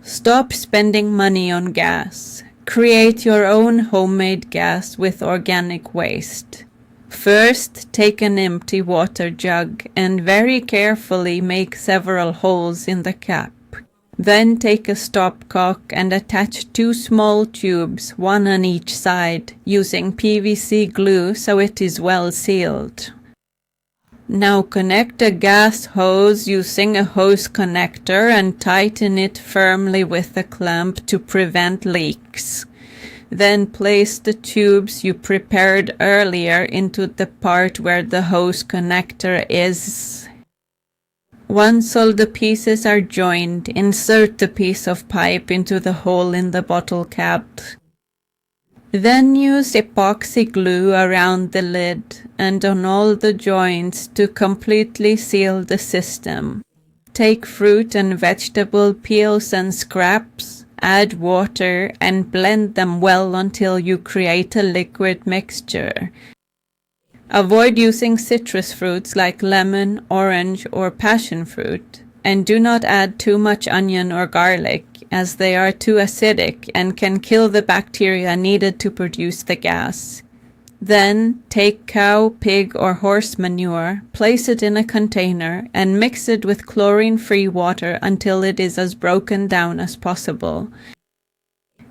Stop spending money on gas. Create your own homemade gas with organic waste. First, take an empty water jug and very carefully make several holes in the cap. Then take a stopcock and attach 2 small tubes, one on each side, using PVC glue so it is well sealed. Now connect a gas hose using a hose connector and tighten it firmly with a clamp to prevent leaks. Then place the tubes you prepared earlier into the part where the hose connector is. Once all the pieces are joined, insert the piece of pipe into the hole in the bottle cap. Then use epoxy glue around the lid and on all the joints to completely seal the system. Take fruit and vegetable peels and scraps, add water and blend them well until you create a liquid mixture. Avoid using citrus fruits like lemon, orange or passion fruit, and do not add too much onion or garlic, as they are too acidic and can kill the bacteria needed to produce the gas. Then take cow, pig or horse manure, place it in a container and mix it with chlorine-free water until it is as broken down as possible.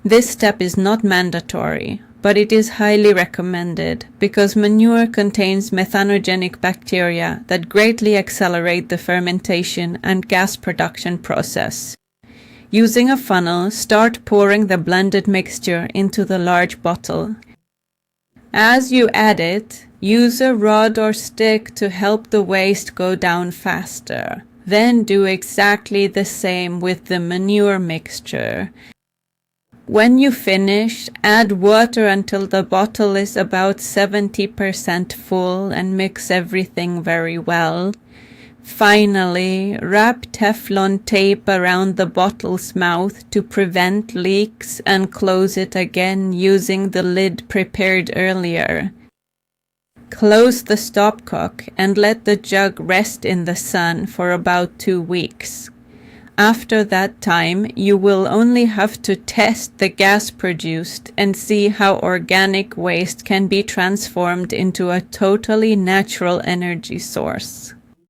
This step is not mandatory, but it is highly recommended because manure contains methanogenic bacteria that greatly accelerate the fermentation and gas production process. Using a funnel, start pouring the blended mixture into the large bottle. As you add it, use a rod or stick to help the waste go down faster. Then do exactly the same with the manure mixture. When you finish, add water until the bottle is about 70% full and mix everything very well. Finally, wrap Teflon tape around the bottle's mouth to prevent leaks and close it again using the lid prepared earlier. Close the stopcock and let the jug rest in the sun for about 2 weeks. After that time, you will only have to test the gas produced and see how organic waste can be transformed into a totally natural energy source.